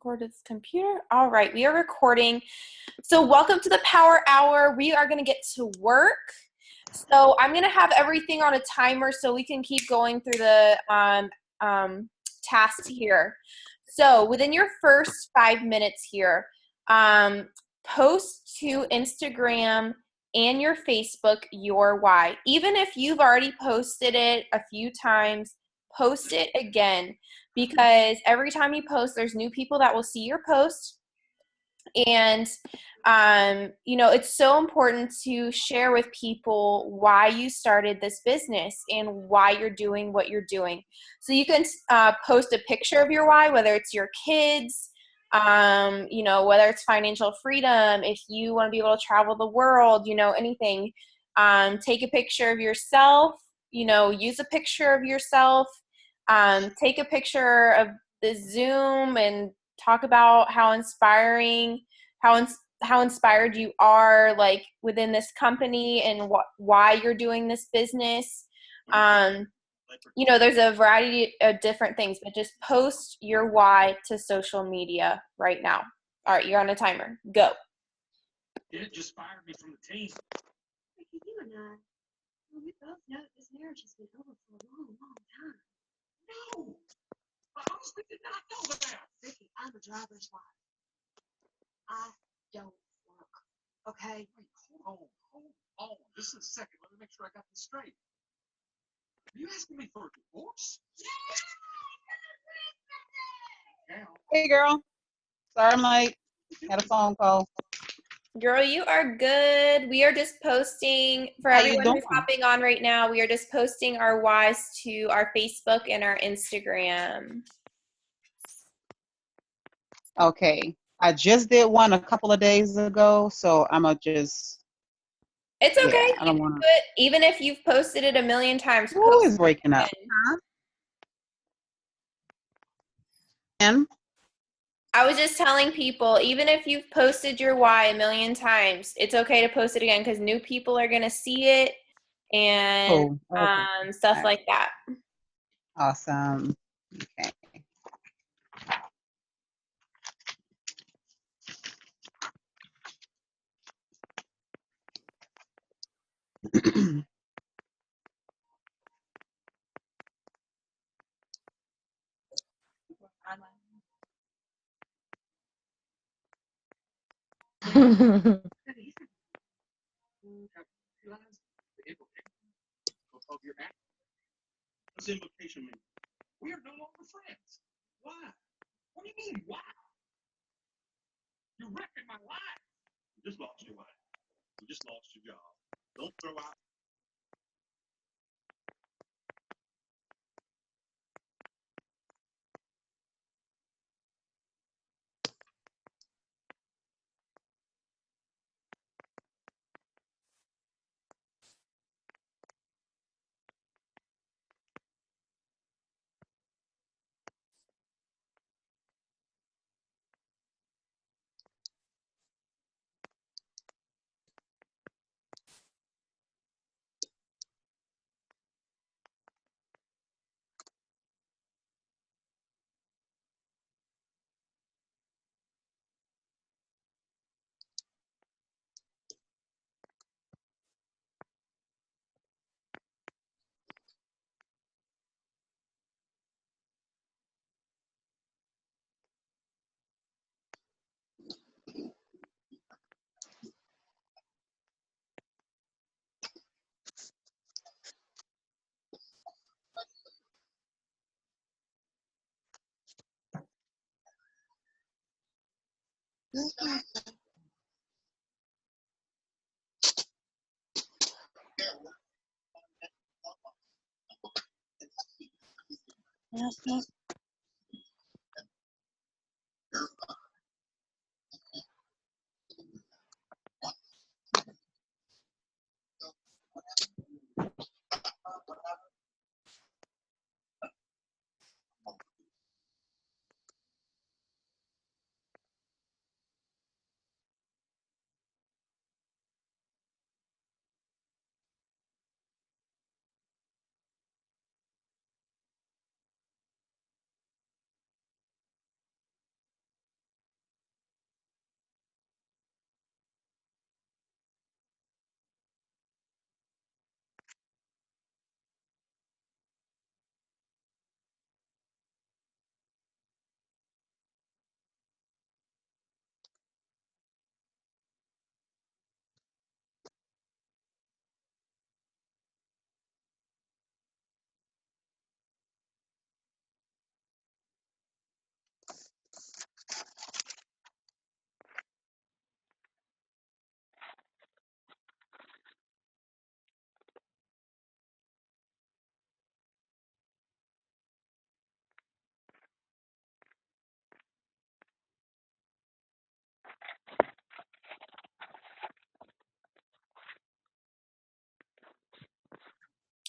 Record this computer. All right, we are recording. So welcome to the Power Hour. We are going to get to work. So I'm going to have everything on a timer so we can keep going through the tasks here. So within your first 5 minutes here, post to Instagram and your Facebook your why. Even if you've already posted it a few times, post it again, because every time you post, there's new people that will see your post. And it's so important to share with people why you started this business and why you're doing what you're doing. So you can post a picture of your why, whether it's your kids, whether it's financial freedom, if you want to be able to travel the world, anything. Take a picture of yourself, use a picture of yourself. Take a picture of the Zoom and talk about how inspiring, how inspired you are, like within this company and why you're doing this business. There's a variety of different things, but just post your why to social media right now. All right, you're on a timer. Go. It just fired me from the team. Ricky, you and I, we both know this marriage has been over for a long, long time. No! I honestly did not know that. Ricky, I'm a driver's wife. I don't work, okay? Wait, hold on. Just a second. Let me make sure I got this straight. Are you asking me for a divorce? Yeah! Hey, girl. Sorry, Mike. Had a phone call. Girl, you are good. We are just posting, for How you everyone who's doing? hopping on right now, we are just posting our whys to our Facebook and our Instagram. Okay. I just did one a couple of days ago, so I'm going to just, It's okay. yeah, I don't want to. Even if you've posted it a million times, Who post is breaking it up? again. Huh? And I was just telling people, even if you've posted your why a million times, it's okay to post it again because new people are going to see it and cool. Okay. stuff like that. Awesome. Okay. The implication of your act. What's the implication mean? We are no longer friends. Why? What do you mean, why? You're wrecking my life. You just lost your wife. You just lost your job. Don't throw out.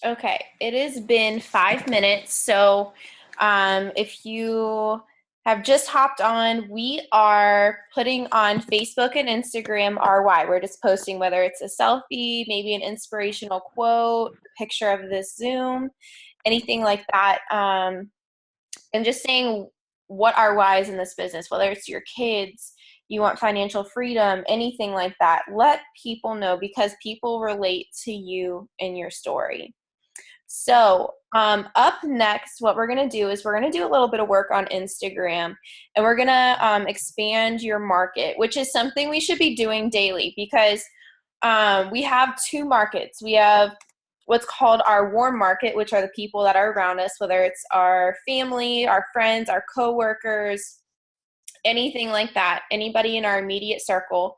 Okay, it has been 5 minutes. So if you have just hopped on, we are putting on Facebook and Instagram our why. We're just posting whether it's a selfie, maybe an inspirational quote, a picture of this Zoom, anything like that. And just saying what our why is in this business, whether it's your kids, you want financial freedom, anything like that. Let people know because people relate to you and your story. So up next, what we're going to do is we're going to do a little bit of work on Instagram, and we're going to expand your market, which is something we should be doing daily because we have two markets. We have what's called our warm market, which are the people that are around us, whether it's our family, our friends, our coworkers, anything like that, anybody in our immediate circle.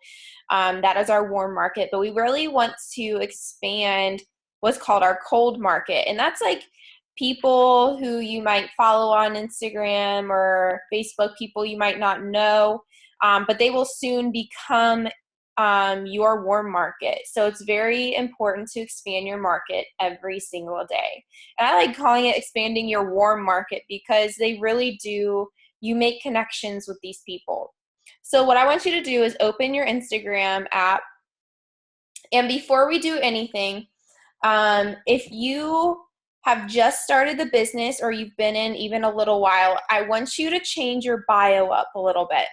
That is our warm market. But we really want to expand what's called our cold market. And that's like people who you might follow on Instagram or Facebook, people you might not know, but they will soon become your warm market. So it's very important to expand your market every single day. And I like calling it expanding your warm market because they really do, you make connections with these people. So what I want you to do is open your Instagram app. And before we do anything, if you have just started the business or you've been in even a little while, I want you to change your bio up a little bit.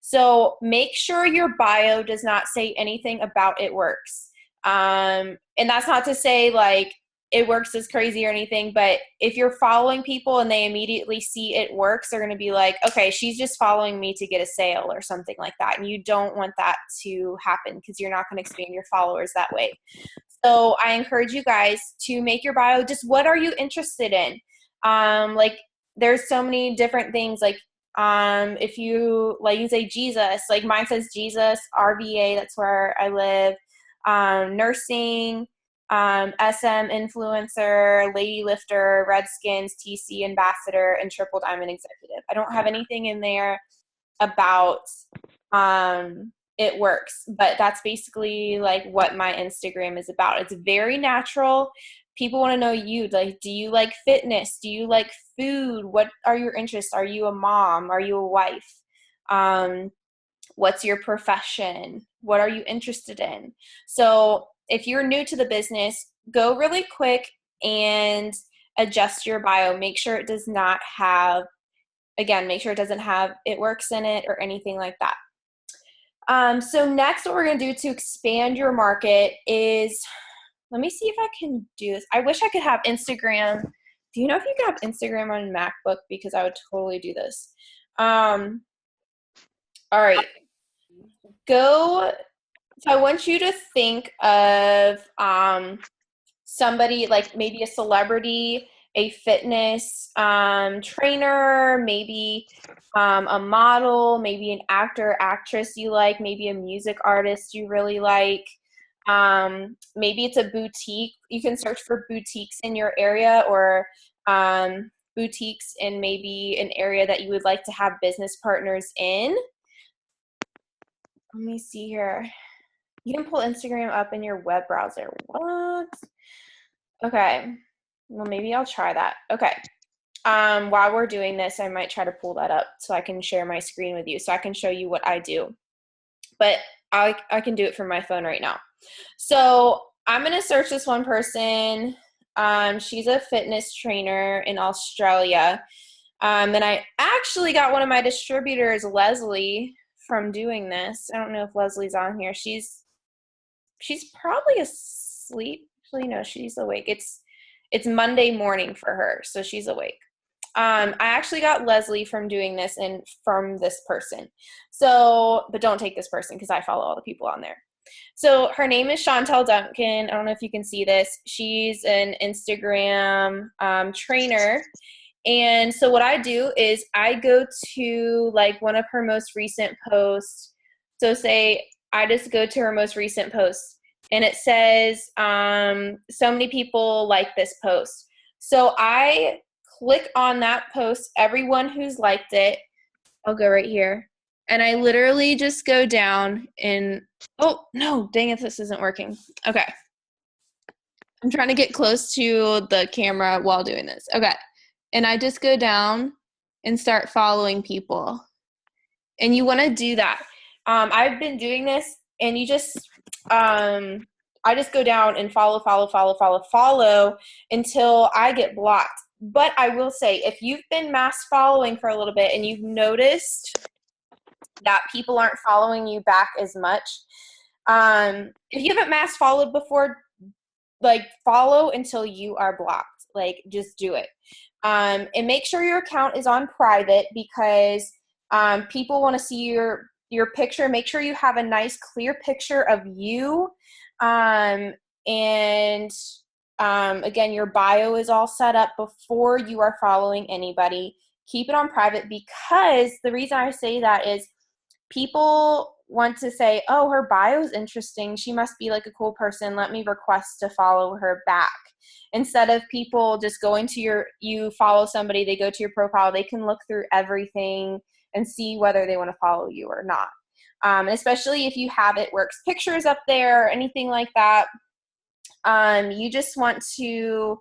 So make sure your bio does not say anything about It Works. And that's not to say like It Works is crazy or anything, but if you're following people and they immediately see It Works, they're going to be like, okay, she's just following me to get a sale or something like that. And you don't want that to happen because you're not going to expand your followers that way. So I encourage you guys to make your bio just what are you interested in? Like there's so many different things like if you like you can say Jesus, like mine says Jesus, RVA, that's where I live, nursing, SM influencer, lady lifter, Redskins, TC ambassador, and triple diamond executive. I don't have anything in there about It Works, but that's basically like what my Instagram is about. It's very natural. People want to know you. Like, do you like fitness? Do you like food? What are your interests? Are you a mom? Are you a wife? What's your profession? What are you interested in? So if you're new to the business, go really quick and adjust your bio. Make sure it does not have, again, make sure it doesn't have It Works in it or anything like that. So next, what we're going to do to expand your market is, let me see if I can do this. I wish I could have Instagram. Do you know if you can have Instagram on MacBook? Because I would totally do this. All right. So I want you to think of somebody like maybe a celebrity, a fitness trainer, maybe a model, maybe an actor, actress you like, maybe a music artist you really like. Maybe it's a boutique. You can search for boutiques in your area or boutiques in maybe an area that you would like to have business partners in. Let me see here. You can pull Instagram up in your web browser. What? Okay. Well, maybe I'll try that. Okay. While we're doing this, I might try to pull that up so I can share my screen with you so I can show you what I do. But I can do it from my phone right now. So I'm going to search this one person. She's a fitness trainer in Australia. And I actually got one of my distributors, Leslie, from doing this. I don't know if Leslie's on here. She's probably asleep. Actually, no, she's awake. It's Monday morning for her, so she's awake. I actually got Leslie from doing this and from this person. So, but don't take this person because I follow all the people on there. So her name is Chantel Duncan. I don't know if you can see this. She's an Instagram trainer. And so what I do is I go to like one of her most recent posts. So say I just go to her most recent post and it says so many people like this post. So I click on that post, everyone who's liked it. I'll go right here. And I literally just go down and, oh, no, dang it, this isn't working. Okay. I'm trying to get close to the camera while doing this. Okay. And I just go down and start following people. And you want to do that. I've been doing this, and you just, I just go down and follow until I get blocked. But I will say, if you've been mass following for a little bit and you've noticed that people aren't following you back as much, if you haven't mass followed before, like, follow until you are blocked. Like, just do it. And make sure your account is on private, because people want to see your picture. Make sure you have a nice, clear picture of you. Again, your bio is all set up before you are following anybody. Keep it on private, because the reason I say that is people want to say, oh, her bio is interesting. She must be like a cool person. Let me request to follow her back. Instead of people just going to you follow somebody, they go to your profile, they can look through everything and see whether they want to follow you or not. Especially if you have it where it's pictures up there or anything like that. You just want to,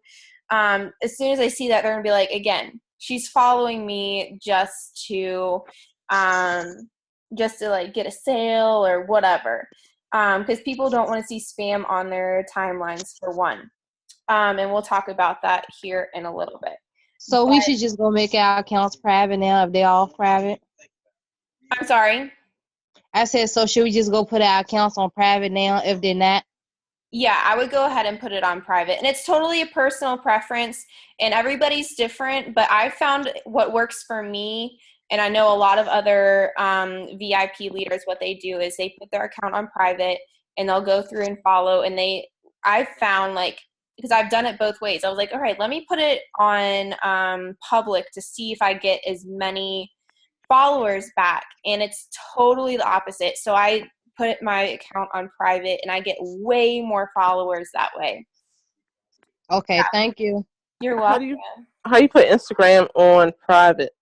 as soon as I see that, they're going to be like, again, she's following me just to like get a sale or whatever. Because people don't want to see spam on their timelines, for one. And we'll talk about that here in a little bit. So we should just go make our accounts private now if they're all private? I'm sorry? I said, so should we just go put our accounts on private now if they're not? Yeah, I would go ahead and put it on private. And it's totally a personal preference, and everybody's different, but I found what works for me, and I know a lot of other VIP leaders, what they do is they put their account on private, and they'll go through and follow, and I've found, like, because I've done it both ways. I was like, all right, let me put it on public to see if I get as many followers back. And it's totally the opposite. So I put my account on private, and I get way more followers that way. Okay, Yeah. thank you. You're welcome. How you put Instagram on private?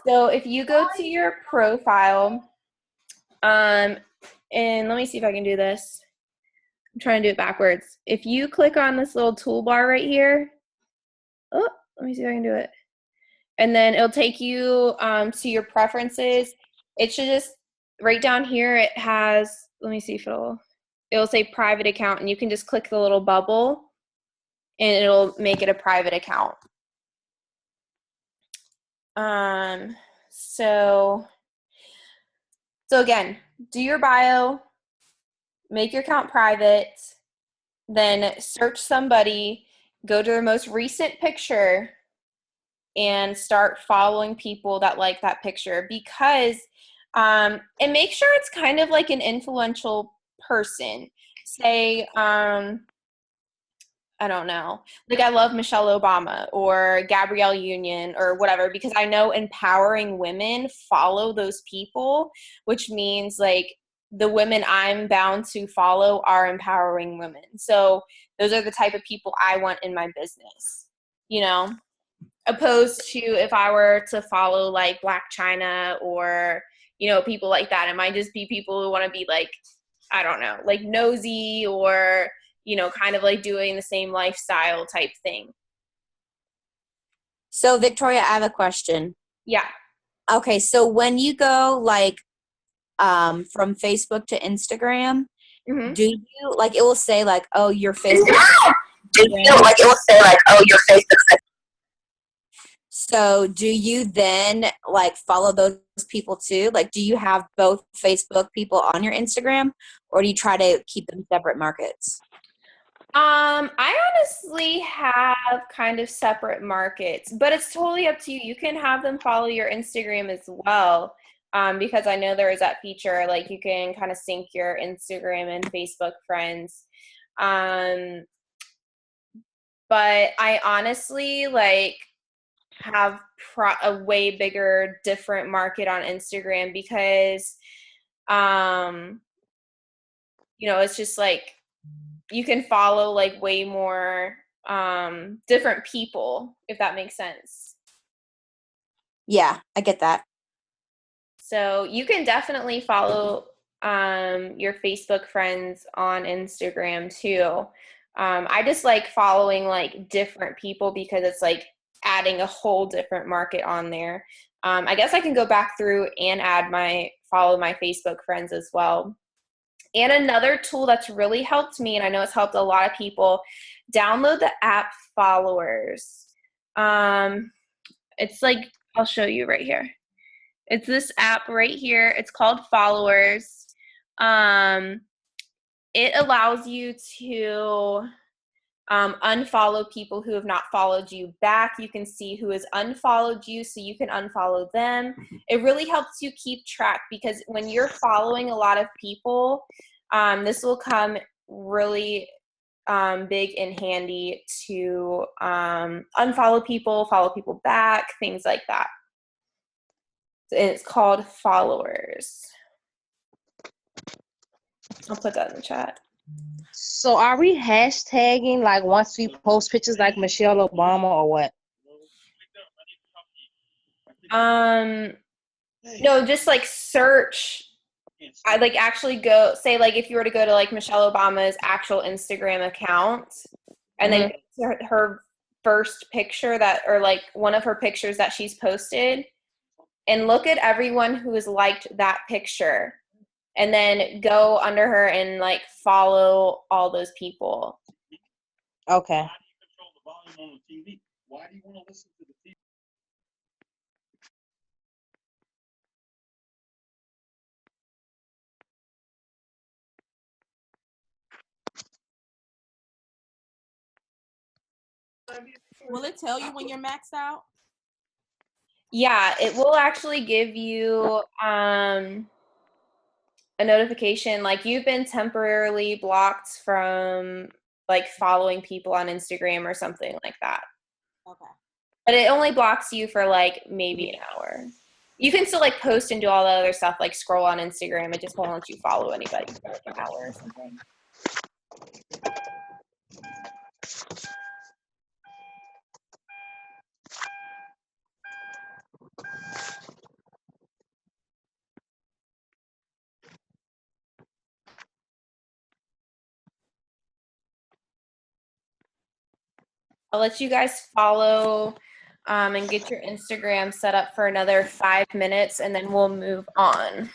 So if you go to your profile, and let me see if I can do this. I'm trying to do it backwards. If you click on this little toolbar right here, let me see if I can do it. And then it'll take you to your preferences. It should just, right down here, it has, let me see if it'll say private account, and you can just click the little bubble, and it'll make it a private account. So again, do your bio, make your account private, then search somebody, go to their most recent picture, and start following people that like that picture, because and make sure it's kind of like an influential person. Say, I don't know, like, I love Michelle Obama or Gabrielle Union or whatever, because I know empowering women follow those people, which means, like, the women I'm bound to follow are empowering women. So those are the type of people I want in my business, opposed to if I were to follow, like, Black China or, people like that. It might just be people who want to be, like, I don't know, like, nosy or, kind of like doing the same lifestyle type thing. So, Victoria, I have a question. Yeah. Okay, so when you go, like, from Facebook to Instagram, Mm-hmm. do you, like, it will say, like, oh, your Facebook. So do you then, like, follow those people too? Like, do you have both Facebook people on your Instagram, or do you try to keep them separate markets? I honestly have kind of separate markets, but it's totally up to you. You can have them follow your Instagram as well, because I know there is that feature, like, you can kind of sync your Instagram and Facebook friends. But I honestly, like, have a way bigger, different market on Instagram, because, it's just, like, you can follow, like, way more different people, if that makes sense. Yeah, I get that. So you can definitely follow your Facebook friends on Instagram too. I just like following like different people because it's like adding a whole different market on there. I guess I can go back through and follow my Facebook friends as well. And another tool that's really helped me, and I know it's helped a lot of people, download the app Followers. It's like, I'll show you right here. It's this app right here. It's called Followers. It allows you to unfollow people who have not followed you back. You can see who has unfollowed you, so you can unfollow them. It really helps you keep track, because when you're following a lot of people, this will come really big and handy to unfollow people, follow people back, things like that. And it's called Followers. I'll put that in the chat. So are we hashtagging like once we post pictures like Michelle Obama or what? No, just like search. I like actually go say, like, if you were to go to like Michelle Obama's actual Instagram account and then go to her first picture or like one of her pictures that she's posted, and look at everyone who has liked that picture, and then go under her and like follow all those people. Okay. How do you control the volume on the TV? Why do you want to listen to the TV? Will it tell you when you're maxed out? Yeah, it will actually give you a notification like you've been temporarily blocked from like following people on Instagram or something like that. Okay. But it only blocks you for like maybe an hour. You can still like post and do all the other stuff, like scroll on Instagram. It just won't let you follow anybody for like an hour or something. I'll let you guys follow and get your Instagram set up for another 5 minutes, and then we'll move on.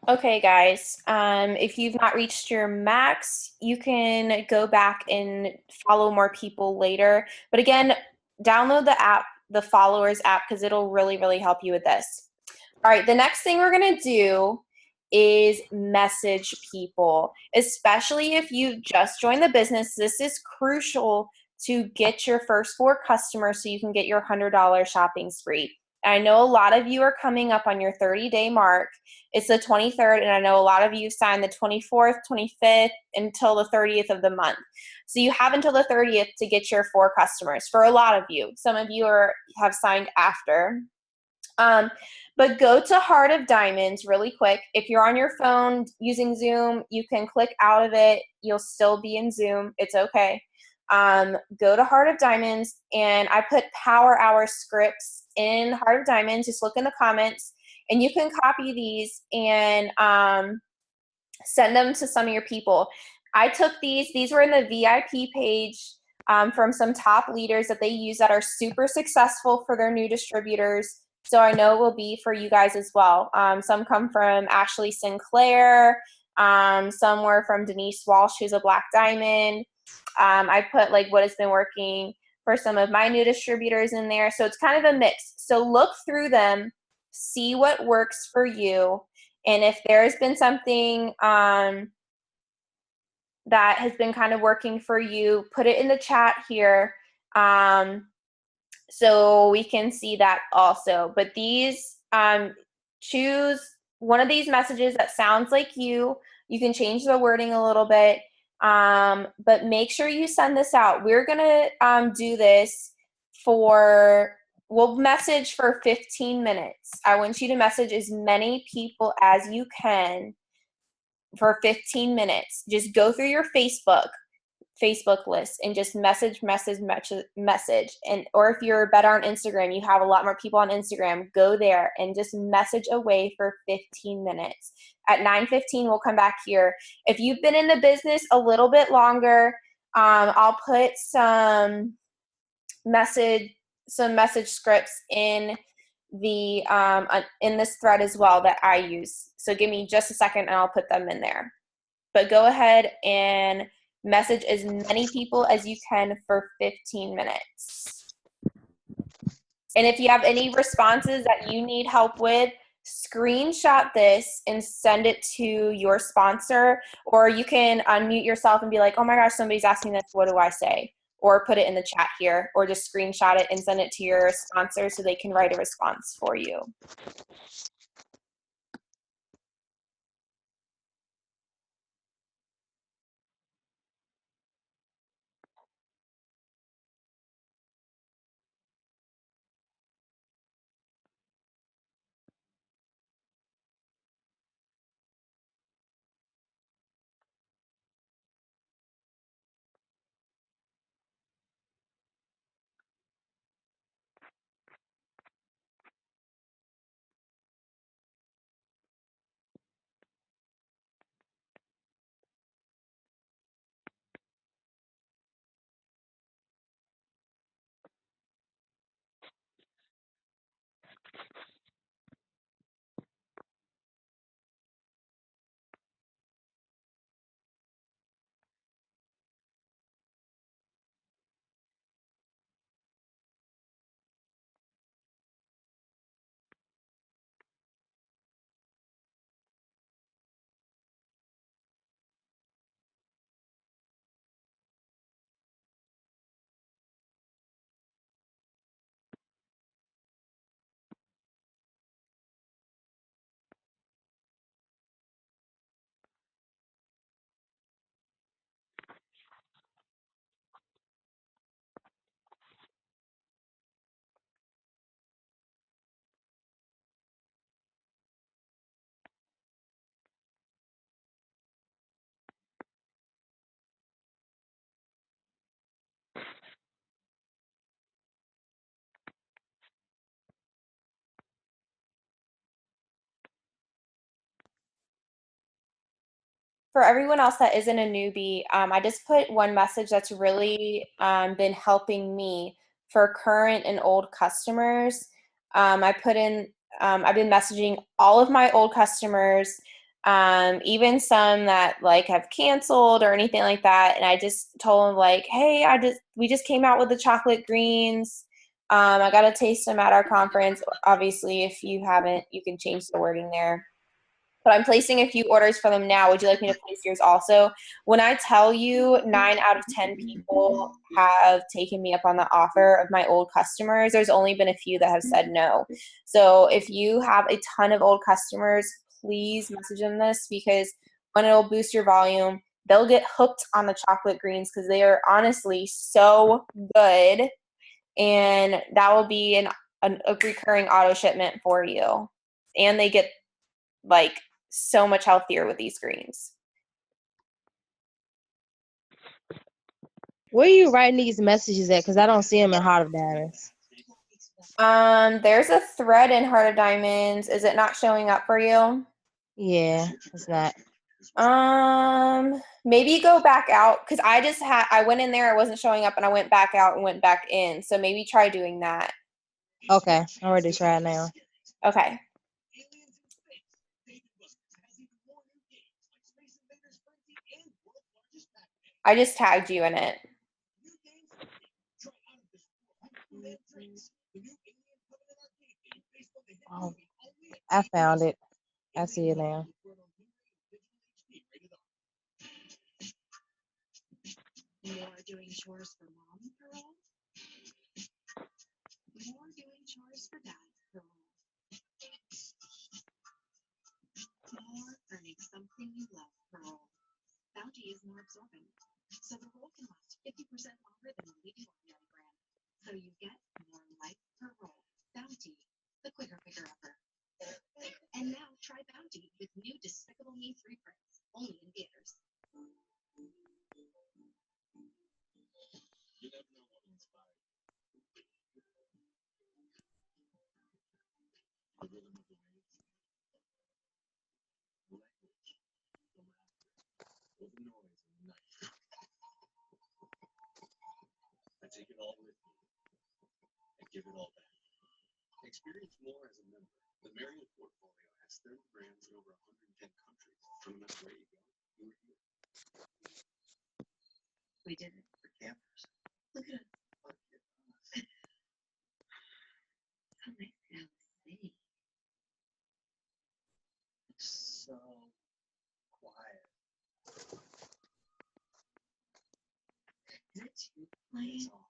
Okay, guys, if you've not reached your max, you can go back and follow more people later. But again, download the app, the followers app, because it'll really, really help you with this. All right, the next thing we're going to do is message people, especially if you've just joined the business. This is crucial to get your first 4 customers so you can get your $100 shopping spree. I know a lot of you are coming up on your 30-day mark. It's the 23rd, and I know a lot of you signed the 24th, 25th until the 30th of the month. So you have until the 30th to get your 4 customers. For a lot of you, some of you have signed after. But go to Heart of Diamonds really quick. If you're on your phone using Zoom, you can click out of it. You'll still be in Zoom. It's okay. Go to Heart of Diamonds, and I put Power Hour scripts in Heart of Diamonds. Just look in the comments, and you can copy these and send them to some of your people. I took these were in the VIP page from some top leaders that they use that are super successful for their new distributors. So I know it will be for you guys as well. Some come from Ashley Sinclair. Some were from Denise Walsh, who's a Black Diamond. I put like what has been working for some of my new distributors in there. So it's kind of a mix. So look through them, see what works for you. And if there's been something that has been kind of working for you, put it in the chat here so we can see that also. But these, choose one of these messages that sounds like you. You can change the wording a little bit, but make sure you send this out. We're going to do this we'll message for 15 minutes. I want you to message as many people as you can for 15 minutes. Just go through your Facebook list and just message. And or if you're better on Instagram, you have a lot more people on Instagram, go there and just message away for 15 minutes. At 9:15, we'll come back here. If you've been in the business a little bit longer, I'll put some message scripts in this thread as well that I use. So give me just a second and I'll put them in there. But go ahead and message as many people as you can for 15 minutes. And if you have any responses that you need help with, screenshot this and send it to your sponsor, or you can unmute yourself and be like, oh my gosh, somebody's asking this, what do I say? Or put it in the chat here, or just screenshot it and send it to your sponsor so they can write a response for you. For everyone else that isn't a newbie, I just put one message that's really been helping me for current and old customers. I put in, I've been messaging all of my old customers, even some that like have canceled or anything like that. And I just told them like, hey, we just came out with the chocolate greens. I got to taste them at our conference. Obviously, if you haven't, you can change the wording there. But I'm placing a few orders for them now. Would you like me to place yours also? When I tell you 9 out of 10 people have taken me up on the offer of my old customers, there's only been a few that have said no. So if you have a ton of old customers, please message them this, because when it'll boost your volume, they'll get hooked on the chocolate greens because they are honestly so good. And that will be a recurring auto shipment for you. And they get like so much healthier with these greens. Where are you writing these messages at? Because I don't see them in Heart of Diamonds. There's a thread in Heart of Diamonds. Is it not showing up for you? Yeah, it's not. Maybe go back out, because I went in there, it wasn't showing up, and I went back out and went back in. So maybe try doing that. Okay, I'm ready to try it now. Okay. I just tagged you in it. Oh, I found it. I see it now. More doing chores for mom, girl. More doing chores for dad, girl. More earning something you love, girl. Bounty is more absorbent, so the roll can last 50% longer than the leading ordinary brand. So you get more life per roll. Bounty, the quicker picker upper. And now try Bounty with new Despicable Me 3 prints, only in theaters. You never know what inspired. The rhythm of the waves, the language, the laughter, or the noise in the night. I take it all with me and give it all back. Experience more as a member. The Marriott portfolio has 30 brands in over 110 countries. No matter where you go, you're here. We did it. For campers. Look at us. Look at us. So nice to have a city. So quiet. Is it too quiet? It's all.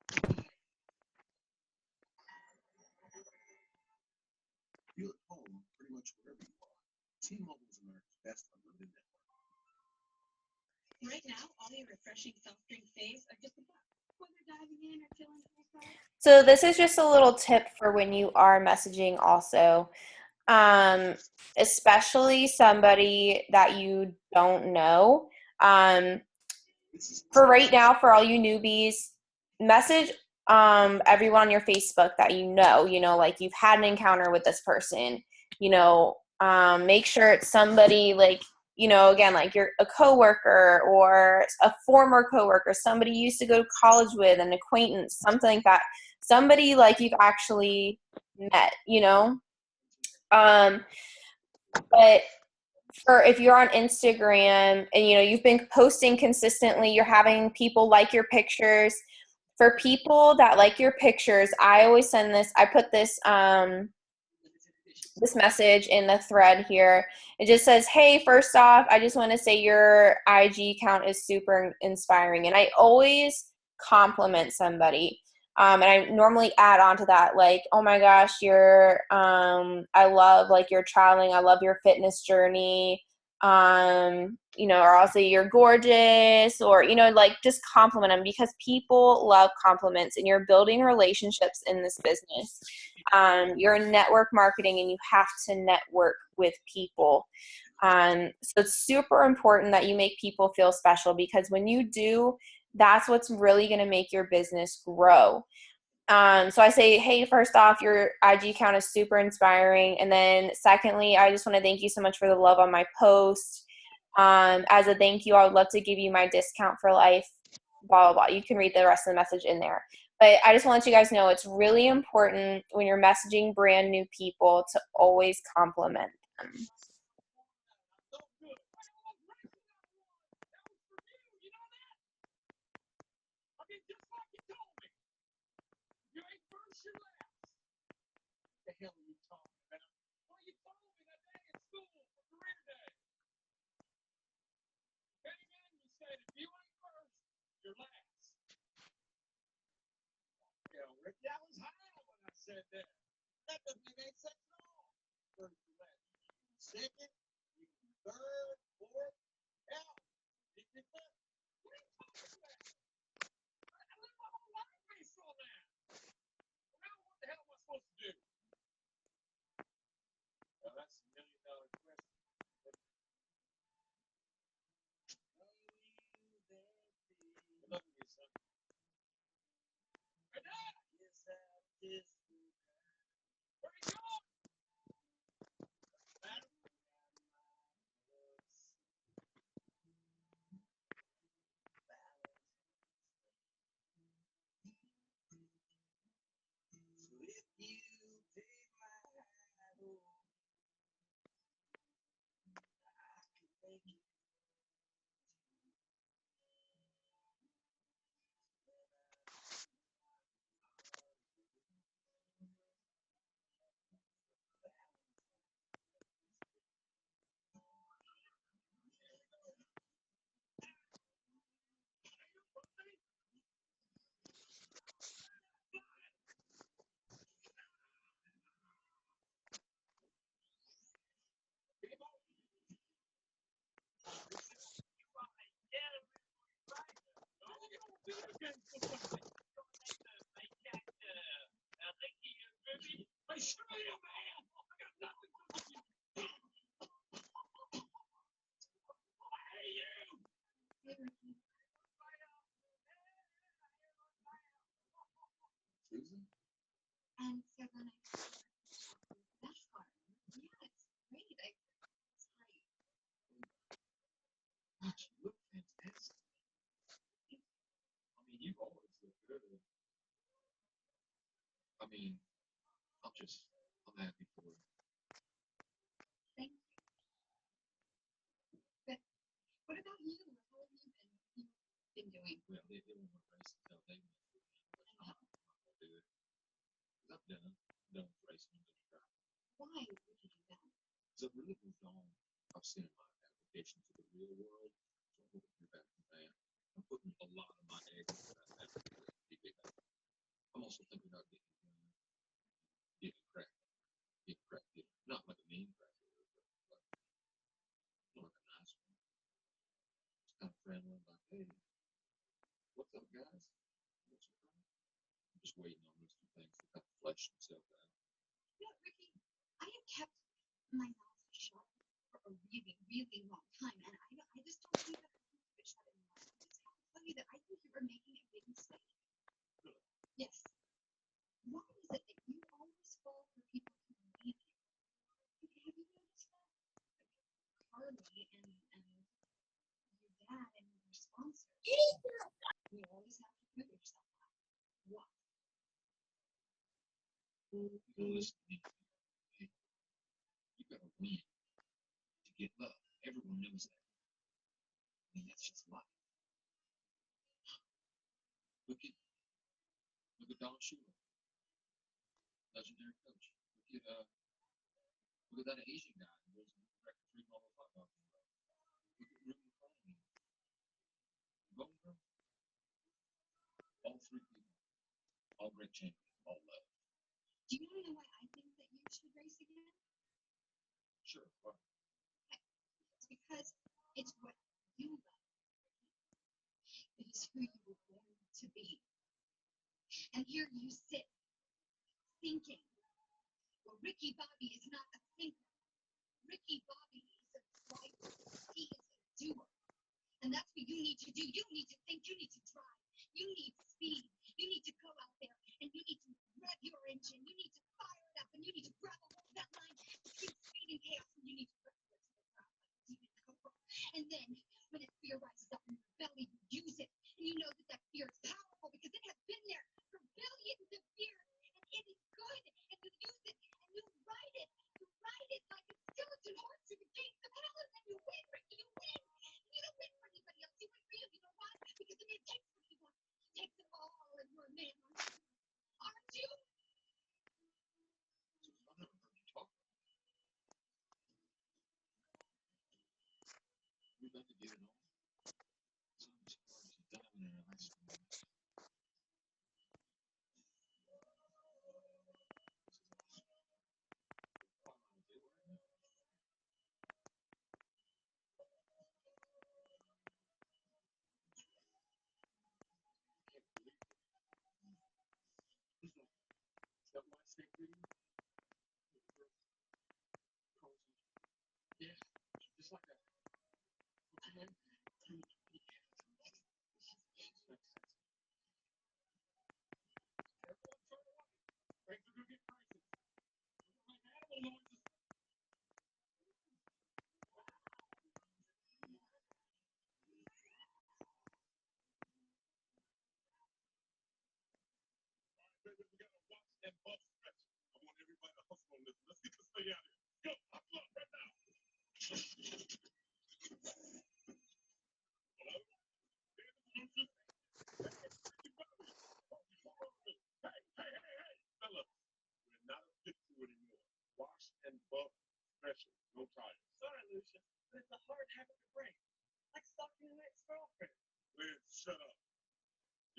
Feel at home pretty much wherever you are. T-Mobile is America's best unlimited network. Right now, all your refreshing soft drink faves are just $1. Whether diving in or chilling outside. So this is just a little tip for when you are messaging also. Especially somebody that you don't know. For right now, for all you newbies, message everyone on your Facebook that you know, like you've had an encounter with this person, make sure it's somebody like, again, like you're a coworker or a former coworker, somebody you used to go to college with, an acquaintance, something like that, somebody like you've actually met, but for if you're on Instagram and you've been posting consistently, you're having people like your pictures. For people that like your pictures, I always send this. I put this this message in the thread here. It just says, "Hey, first off, I just want to say your IG account is super inspiring," and I always compliment somebody. And I normally add on to that, like, "Oh my gosh, I love like your traveling. I love your fitness journey. Or I'll say you're gorgeous," or, like just compliment them, because people love compliments, and you're building relationships in this business. You're in network marketing and you have to network with people. So it's super important that you make people feel special, because when you do, that's what's really going to make your business grow. So I say, hey, first off, your IG account is super inspiring. And then secondly, I just want to thank you so much for the love on my post. As a thank you, I would love to give you my discount for life, blah, blah, blah. You can read the rest of the message in there. But I just want to let you guys know it's really important when you're messaging brand new people to always compliment them. So good. Hey, I was racing that one. That was for you. You know that? I mean, just like you told me. You ain't first, you're last. What the hell are you talking about? Well, you told me that day at school for career day. Came in, you said, if you ain't first, you're last. Yeah, Ricky, I was high when I said that. That doesn't make any sense at all. First or last. Second, you can third, fourth, hell, you can fifth. What are you talking about? I live my whole life based on that. Well, now what the hell am I supposed to do? Well, that's a $1 million question. Good luck with you, son. Right now. Where you going? Madam? I sure am, man. I got nothing for you. Hey, you. Hey, Ricky. Susan? And so then I that's fun. Yeah, it's great. It's great. Gosh, you look fantastic. I mean, you've always looked good. I mean, I'm happy for you. Thank you. But what about you? How have you been doing? Well, they won't race until they win. I'm not gonna do it. 'Cause I'm done. I'm done with racing in this track. Why would you do that? So it really moved on. I've seen my application to the real world. So I'm hoping to hear back from that. I'm putting a lot of my eggs into that application. I'm also thinking about getting crack. Getting crack. Not like a mean crack, but like a nice one. Just kind of friendly, like, hey, what's up, guys? What's your problem? I'm just waiting on those two things to kind of flesh themselves out. Yeah, Ricky, I have kept my mouth shut for a really, really long time, and I just don't think that I can keep it shut anymore. I just have to tell you that I think you are making a big mistake. Really? Yes. Why is it that you always fall for people who leave you? Have you noticed that? Carly and your dad and your sponsors. You always have to prove yourself. What? You gotta listen to me. Okay? You gotta win to get love. Everyone knows that. I mean, that's just life. Look at Don Shula, legendary coach. Look at that Asian guy who was record 3 ball hot dog in a row. Look at Ruben Cronenberg. Golden Girl. All 3 people. All great champions. All love. Do you want to know why I think that you should race again? Sure. Well, It's because it's what you love. It is who you were born to be. And here you sit, thinking. Well, Ricky Bobby is not a thinker. Ricky Bobby is a driver. He is a doer. And that's what you need to do. You need to think. You need to drive. You need speed. You need to go out there and you need to rev your engine. You need to fire it up and you need to grab a hold of that line between speed and chaos and you need to rip it to the ground like a demon cobra. And then when a fear rises up in your belly, you use it. And you know that that fear is powerful because it has been there for stay out here. Go, I'm up right now. Hey, fella. We're not a fit to anymore. Wash and buff special. No tires. Sorry, Lucia. But it's a hard habit to break. Like stalking an ex-girlfriend. Liz, shut up.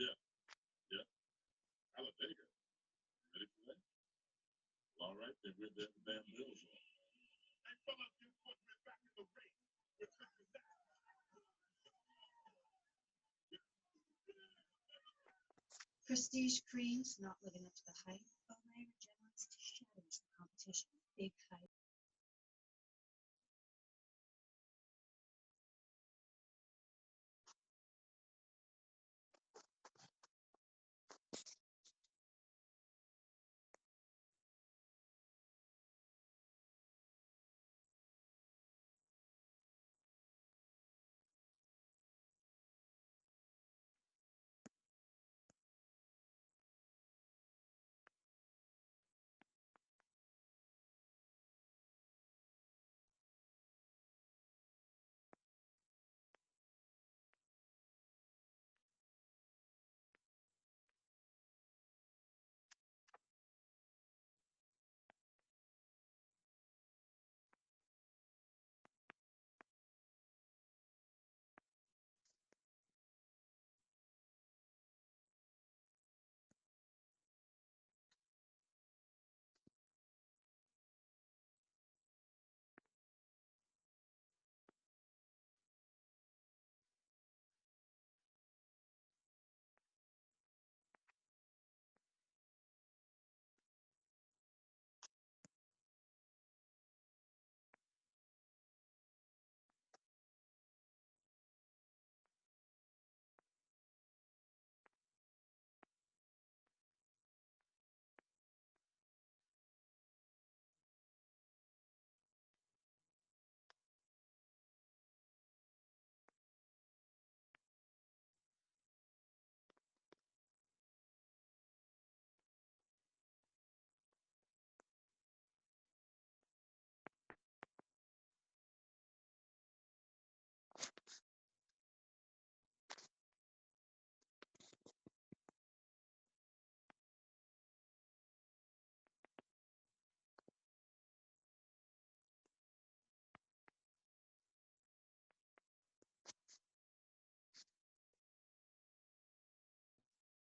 Yeah, yeah. Talladega. Ready for that? Well, all right, then we're there the damn bills on. Hey, fella, guess what? We're back in the race. We're back in that. Prestige creams not living up to the hype. Olay Regenerist shatters the competition. Big hype.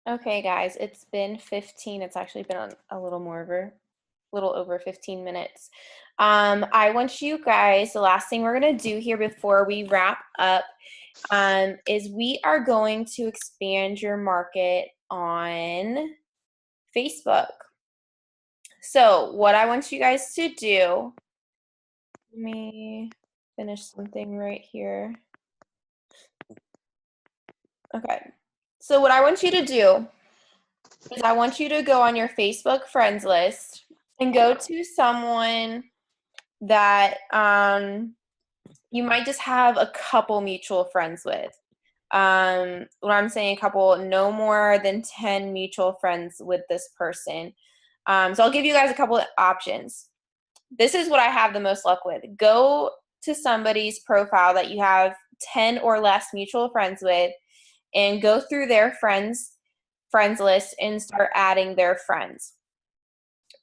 Okay, guys, it's been 15. It's actually been on a little over 15 minutes. I want you guys, the last thing we're going to do here before we wrap up is we are going to expand your market on Facebook. So what I want you guys to do, let me finish something right here. Okay, so what I want you to do is I want you to go on your Facebook friends list and go to someone that you might just have a couple mutual friends with. When I'm saying a couple, no more than 10 mutual friends with this person. So I'll give you guys a couple of options. This is what I have the most luck with. Go to somebody's profile that you have 10 or less mutual friends with and go through their friends list and start adding their friends.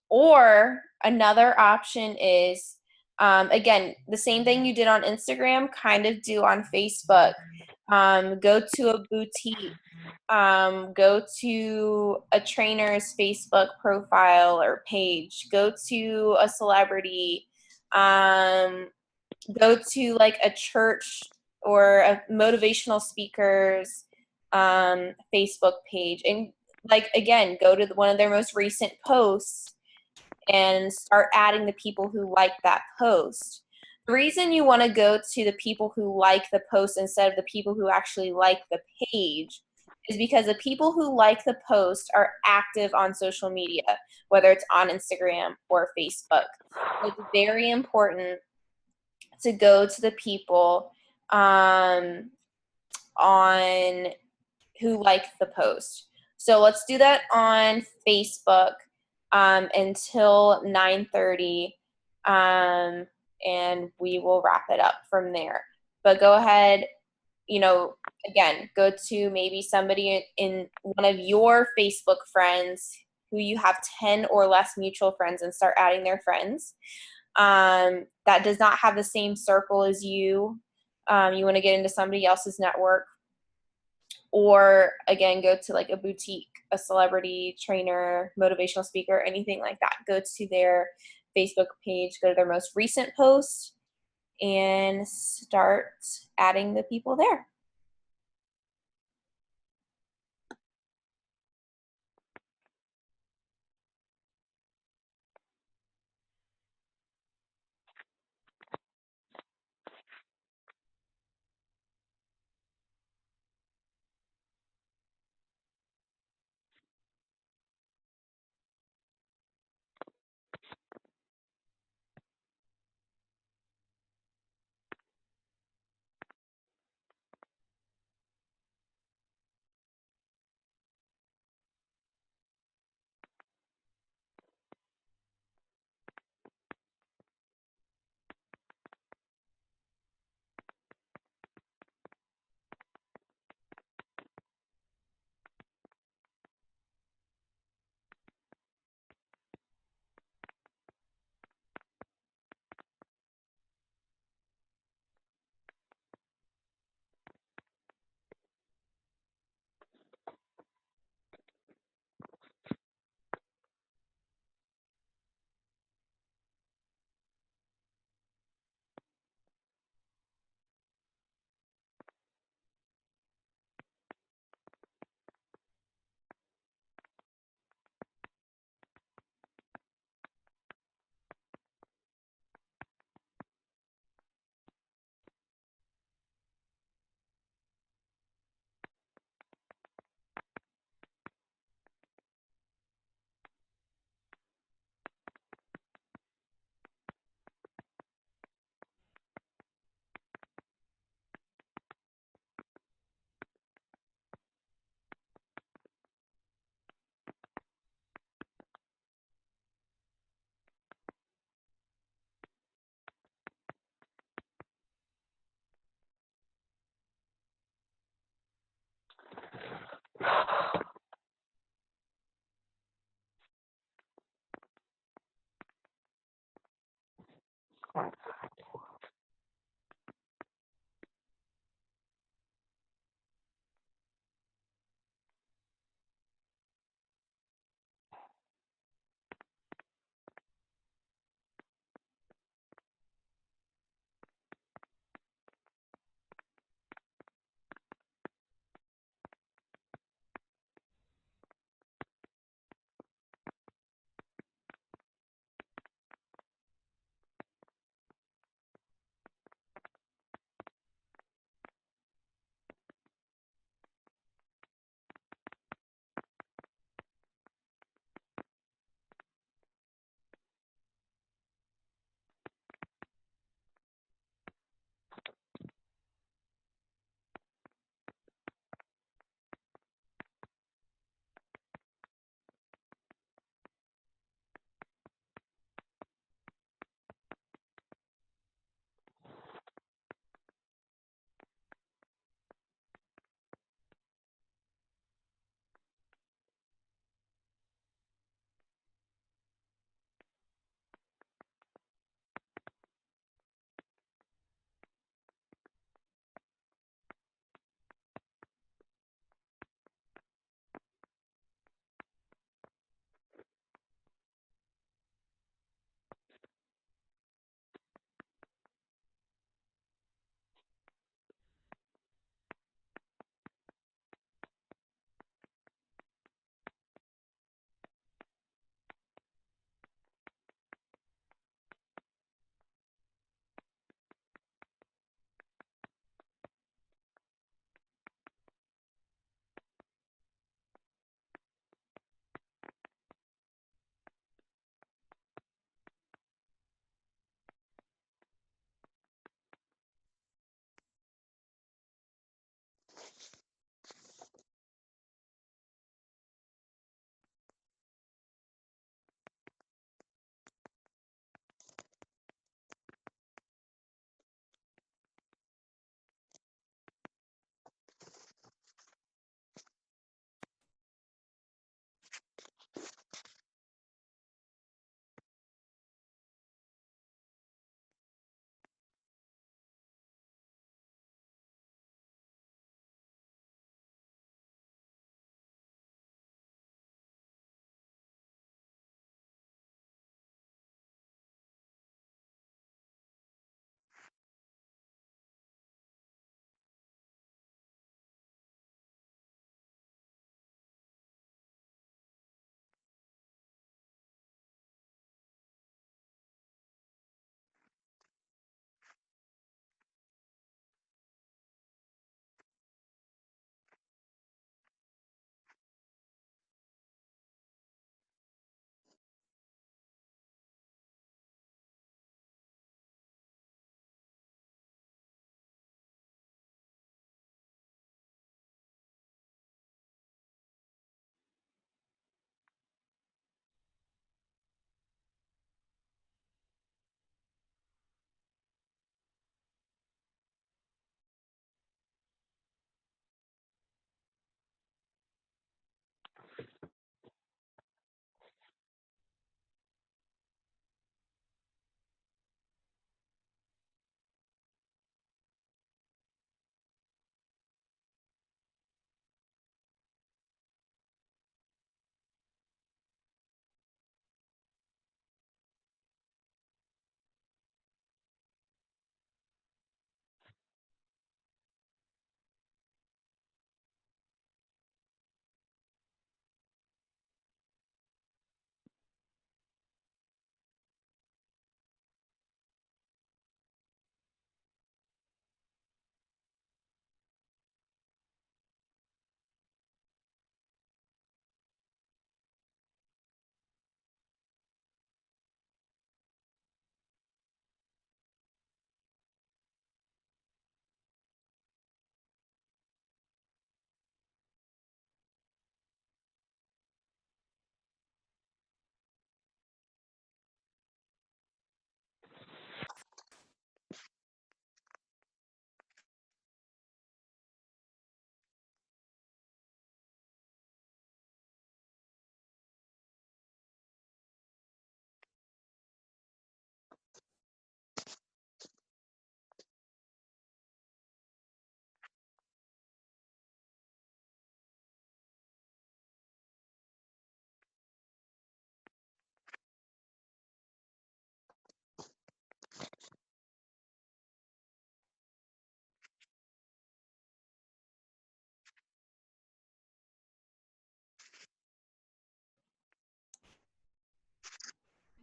Or another option is, again, the same thing you did on Instagram, kind of do on Facebook. Go to a boutique, go to a trainer's Facebook profile or page, go to a celebrity, go to like a church or a motivational speaker's Facebook page, and like again, go to one of their most recent posts and start adding the people who like that post. The reason you want to go to the people who like the post instead of the people who actually like the page is because the people who like the post are active on social media, whether it's on Instagram or Facebook. It's very important to go to the people on who like the post. So let's do that on Facebook until 9:30 and we will wrap it up from there. But go ahead, again, go to maybe somebody in one of your Facebook friends who you have 10 or less mutual friends and start adding their friends. That does not have the same circle as you. You want to get into somebody else's network. Or again, go to like a boutique, a celebrity trainer, motivational speaker, anything like that. Go to their Facebook page, go to their most recent post, and start adding the people there.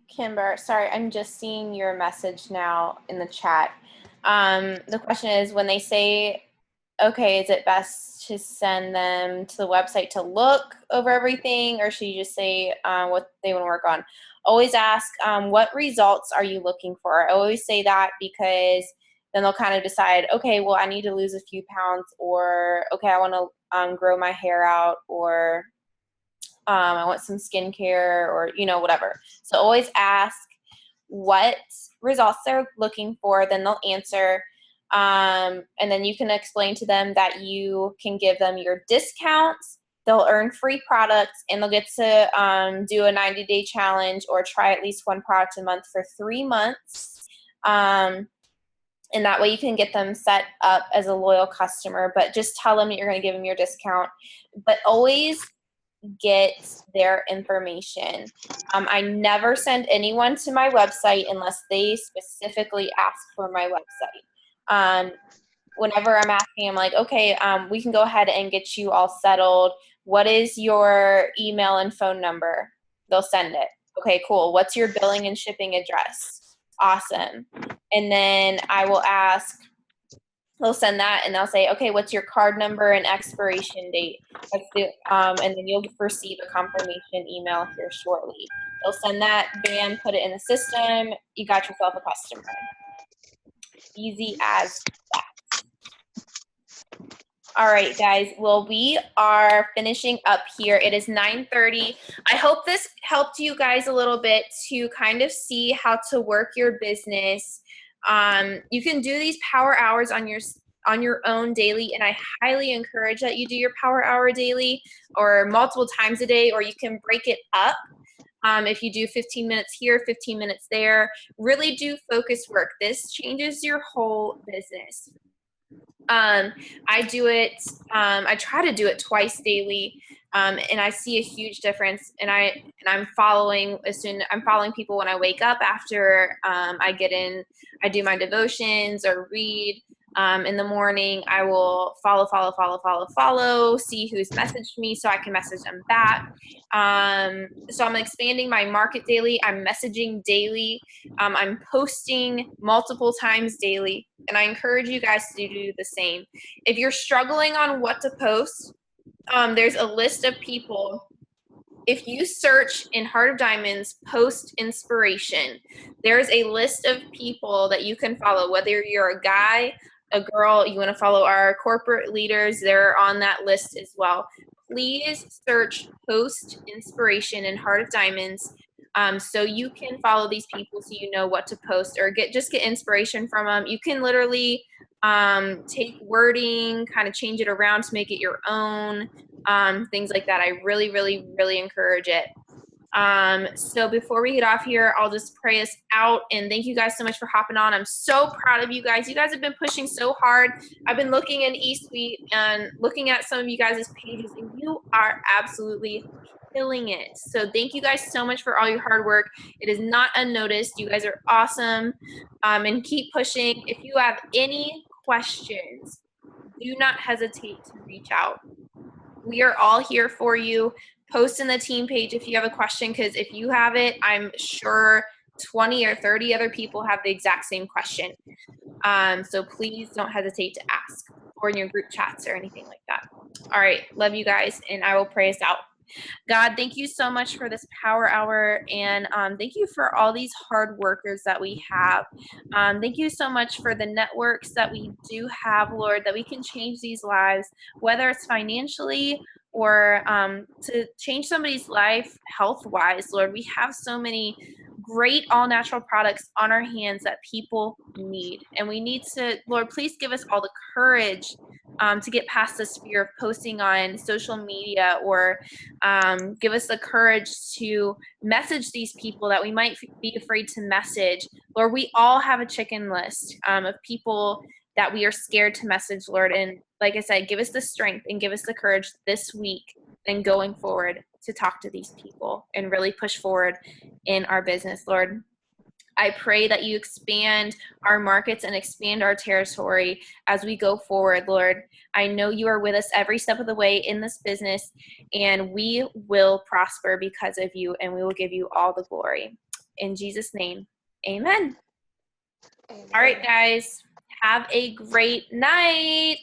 Kimber, sorry, I'm just seeing your message now in the chat. The question is, when they say, okay, is it best to send them to the website to look over everything, or should you just say what they want to work on? Always ask, what results are you looking for? I always say that because then they'll kind of decide, okay, well, I need to lose a few pounds, or okay, I want to grow my hair out, or I want some skincare, or, you know, whatever. So always ask what results they're looking for, then they'll answer. And then you can explain to them that you can give them your discounts, they'll earn free products, and they'll get to do a 90-day challenge or try at least one product a month for 3 months. And that way you can get them set up as a loyal customer, but just tell them that you're going to give them your discount. But always get their information. I never send anyone to my website unless they specifically ask for my website. Whenever I'm asking, I'm like, okay, we can go ahead and get you all settled. What is your email and phone number? They'll send it. Okay, cool. What's your billing and shipping address? Awesome. And then I will ask, they'll send that, and they'll say, okay, what's your card number and expiration date? And then you'll receive a confirmation email here shortly. They'll send that, bam, put it in the system. You got yourself a customer. Easy as that. All right, guys. Well, we are finishing up here. It is 9:30. I hope this helped you guys a little bit to kind of see how to work your business. You can do these power hours on your own daily, and I highly encourage that you do your power hour daily or multiple times a day, or you can break it up. If you do 15 minutes here, 15 minutes there, really do focus work. This changes your whole business. I do it, I try to do it twice daily, and I see a huge difference. And I'm following people when I wake up after I get in, I do my devotions or read. In the morning, I will follow, see who's messaged me so I can message them back. So I'm expanding my market daily. I'm messaging daily. I'm posting multiple times daily, and I encourage you guys to do the same. If you're struggling on what to post, there's a list of people. If you search in Heart of Diamonds post inspiration, there's a list of people that you can follow, whether you're a guy, a girl, you want to follow our corporate leaders, they're on that list as well. Please search post inspiration in Heart of Diamonds, so you can follow these people so you know what to post, or get inspiration from them. You can literally take wording, kind of change it around to make it your own, things like that. I really, really, really encourage it. So before we get off here, I'll just pray us out, and thank you guys so much for hopping on. I'm so proud of you guys. You guys have been pushing so hard. I've been looking in eSuite and looking at some of you guys' pages, and you are absolutely killing it. So thank you guys so much for all your hard work. It is not unnoticed. You guys are awesome, and keep pushing. If you have any questions, do not hesitate to reach out. We are all here for you. Post in the team page if you have a question, because if you have it, I'm sure 20 or 30 other people have the exact same question. So please don't hesitate to ask, or in your group chats or anything like that. All right, love you guys, and I will pray us out. God, thank you so much for this power hour, and thank you for all these hard workers that we have. Thank you so much for the networks that we do have, Lord, that we can change these lives, whether it's financially or to change somebody's life health-wise. Lord, we have so many great all-natural products on our hands that people need, and we need to, Lord, please give us all the courage to get past this fear of posting on social media, or give us the courage to message these people that we might be afraid to message. Lord, we all have a chicken list of people that we are scared to message, Lord. And like I said, give us the strength and give us the courage this week and going forward to talk to these people and really push forward in our business, Lord. I pray that you expand our markets and expand our territory as we go forward, Lord. I know you are with us every step of the way in this business, and we will prosper because of you, and we will give you all the glory. In Jesus' name, amen. All right, guys, have a great night.